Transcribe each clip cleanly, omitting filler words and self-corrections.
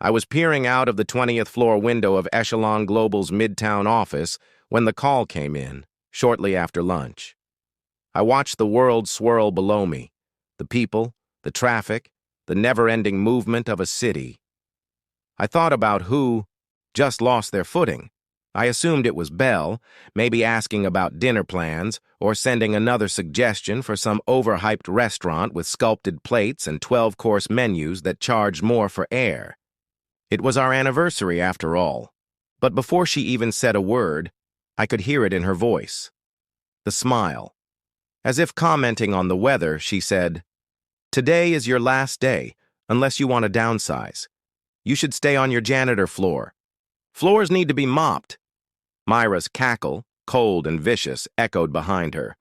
I was peering out of the 20th floor window of Echelon Global's Midtown office when the call came in, shortly after lunch. I watched the world swirl below me, the people, the traffic, the never-ending movement of a city. I thought about who just lost their footing. I assumed it was Belle, maybe asking about dinner plans or sending another suggestion for some overhyped restaurant with sculpted plates and 12-course menus that charged more for air. It was our anniversary, after all. But before she even said a word, I could hear it in her voice. The smile. As if commenting on the weather, she said, "Today is your last day, unless you want to downsize. You should stay on your janitor floor. Floors need to be mopped." Myra's cackle, cold and vicious, echoed behind her.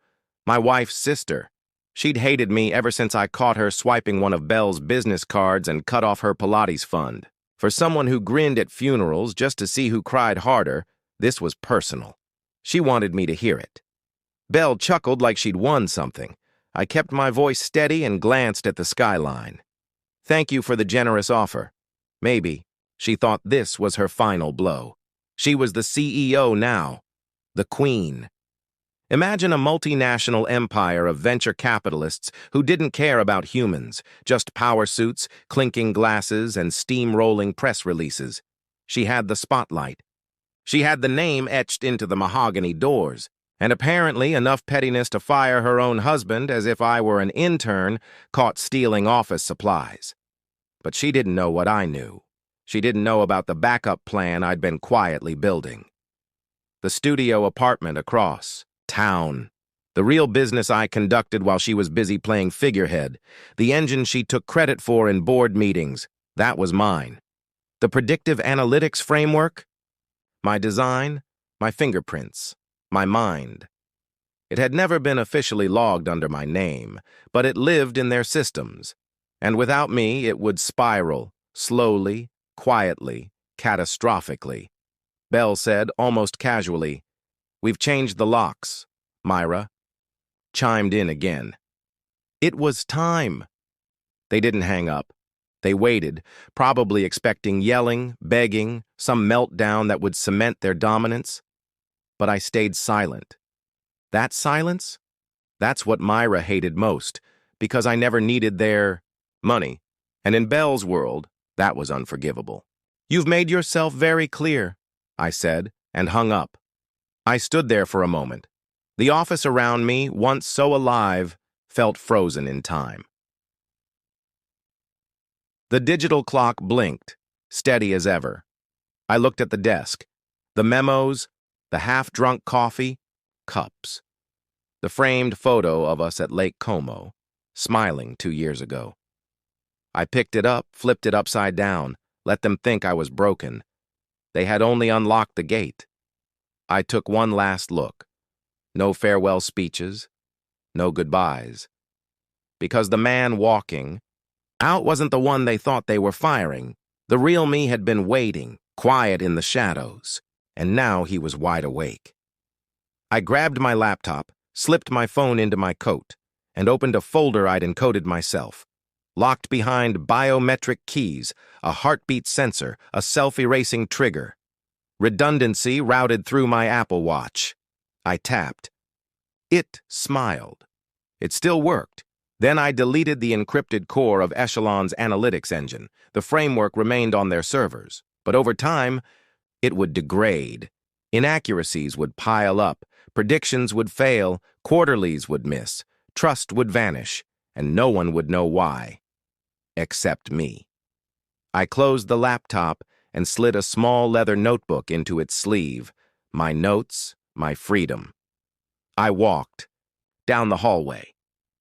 My wife's sister. She'd hated me ever since I caught her swiping one of Belle's business cards and cut off her Pilates fund. For someone who grinned at funerals just to see who cried harder, this was personal. She wanted me to hear it. Belle chuckled like she'd won something. I kept my voice steady and glanced at the skyline. "Thank you for the generous offer." Maybe she thought this was her final blow. She was the CEO now, the queen. Imagine a multinational empire of venture capitalists who didn't care about humans, just power suits, clinking glasses, and steam-rolling press releases. She had the spotlight. She had the name etched into the mahogany doors, and apparently enough pettiness to fire her own husband as if I were an intern caught stealing office supplies. But she didn't know what I knew. She didn't know about the backup plan I'd been quietly building. The studio apartment across town. The real business I conducted while she was busy playing figurehead. The engine she took credit for in board meetings. That was mine. The predictive analytics framework? My design, my fingerprints, my mind. It had never been officially logged under my name, but it lived in their systems. And without me, it would spiral, slowly, quietly, catastrophically. Belle said, almost casually, "We've changed the locks." Myra chimed in again. It was time. They didn't hang up. They waited, probably expecting yelling, begging, some meltdown that would cement their dominance. But I stayed silent. That silence? That's what Myra hated most, because I never needed their money. And in Belle's world, that was unforgivable. "You've made yourself very clear," I said, and hung up. I stood there for a moment. The office around me, once so alive, felt frozen in time. The digital clock blinked, steady as ever. I looked at the desk. The memos, the half-drunk coffee, cups. The framed photo of us at Lake Como, smiling 2 years ago. I picked it up, flipped it upside down, let them think I was broken. They had only unlocked the gate. I took one last look. No farewell speeches, no goodbyes. Because the man walking out wasn't the one they thought they were firing. The real me had been waiting, quiet in the shadows, and now he was wide awake. I grabbed my laptop, slipped my phone into my coat, and opened a folder I'd encoded myself. Locked behind biometric keys, a heartbeat sensor, a self-erasing trigger. Redundancy routed through my Apple Watch. I tapped. It smiled. It still worked. Then I deleted the encrypted core of Echelon's analytics engine. The framework remained on their servers, but over time, it would degrade. Inaccuracies would pile up, predictions would fail, quarterlies would miss, trust would vanish, and no one would know why. Except me. I closed the laptop and slid a small leather notebook into its sleeve. My notes, my freedom. I walked down the hallway.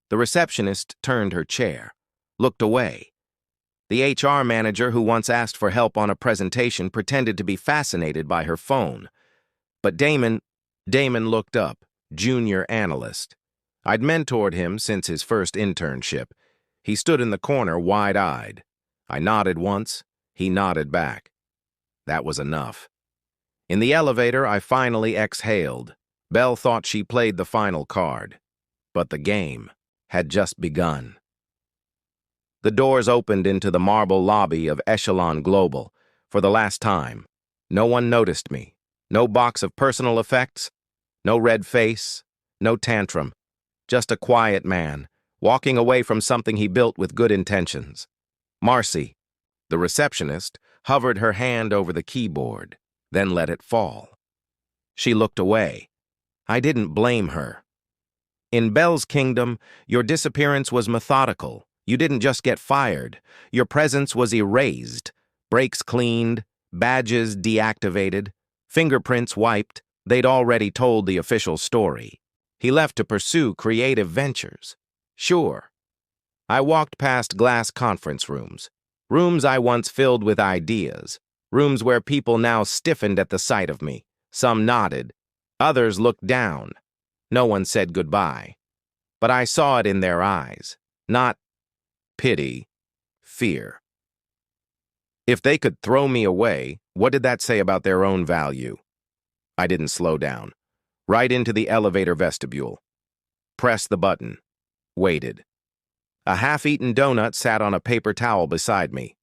The receptionist turned her chair, looked away. The HR manager who once asked for help on a presentation pretended to be fascinated by her phone. But Damon looked up, junior analyst. I'd mentored him since his first internship. He stood in the corner, wide-eyed. I nodded once, he nodded back. That was enough. In the elevator, I finally exhaled. Belle thought she played the final card. But the game had just begun. The doors opened into the marble lobby of Echelon Global. For the last time, no one noticed me. No box of personal effects, no red face, no tantrum. Just a quiet man, walking away from something he built with good intentions. Marcy, the receptionist, hovered her hand over the keyboard, then let it fall. She looked away. I didn't blame her. In Bell's kingdom, your disappearance was methodical. You didn't just get fired. Your presence was erased, brakes cleaned, badges deactivated, fingerprints wiped. They'd already told the official story. He left to pursue creative ventures. Sure. I walked past glass conference rooms. Rooms I once filled with ideas. Rooms where people now stiffened at the sight of me. Some nodded. Others looked down. No one said goodbye. But I saw it in their eyes. Not pity, fear. If they could throw me away, what did that say about their own value? I didn't slow down. Right into the elevator vestibule. Pressed the button. Waited. A half-eaten donut sat on a paper towel beside me.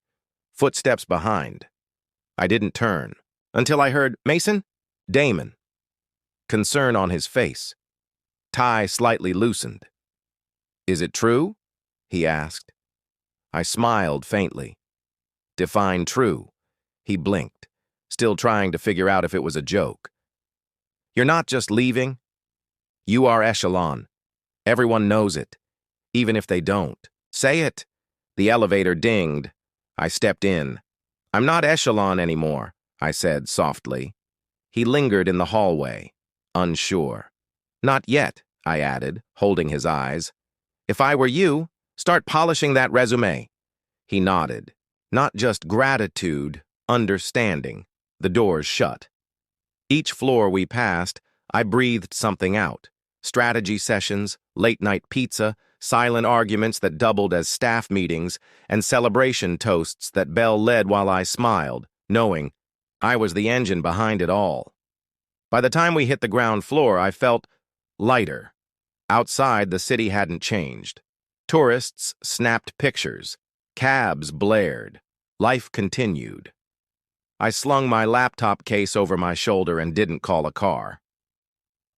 Footsteps behind. I didn't turn until I heard, "Mason?" Damon. Concern on his face. Tie slightly loosened. "Is it true?" he asked. I smiled faintly. "Define true." He blinked, still trying to figure out if it was a joke. "You're not just leaving. You are Echelon. Everyone knows it, even if they don't. Say it." The elevator dinged. I stepped in. "I'm not Echelon anymore," I said softly. He lingered in the hallway, unsure. "Not yet," I added, holding his eyes. "If I were you, start polishing that resume." He nodded. Not just gratitude, understanding. The doors shut. Each floor we passed, I breathed something out. Strategy sessions, late-night pizza, silent arguments that doubled as staff meetings, and celebration toasts that Bell led while I smiled, knowing I was the engine behind it all. By the time we hit the ground floor, I felt lighter. Outside, the city hadn't changed. Tourists snapped pictures. Cabs blared. Life continued. I slung my laptop case over my shoulder and didn't call a car.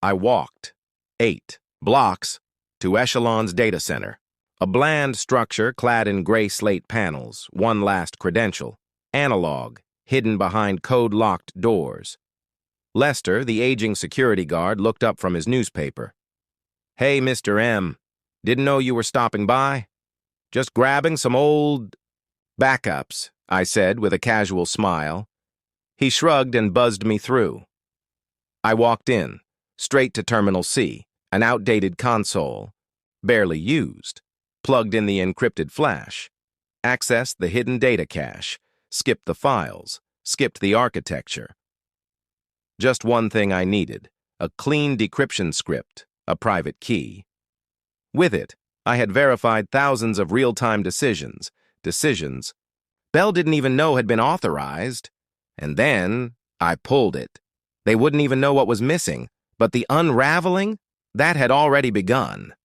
I walked 8 blocks to Echelon's data center, a bland structure clad in gray slate panels, one last credential, analog, hidden behind code-locked doors. Lester, the aging security guard, looked up from his newspaper. "Hey, Mr. M, didn't know you were stopping by? Just grabbing some old backups," I said with a casual smile. He shrugged and buzzed me through. I walked in, straight to Terminal C, an outdated console, barely used, plugged in the encrypted flash, accessed the hidden data cache, skipped the files, skipped the architecture. Just one thing I needed, a clean decryption script, a private key. With it, I had verified thousands of real-time decisions Bell didn't even know had been authorized. And then I pulled it. They wouldn't even know what was missing, but the unraveling, that had already begun.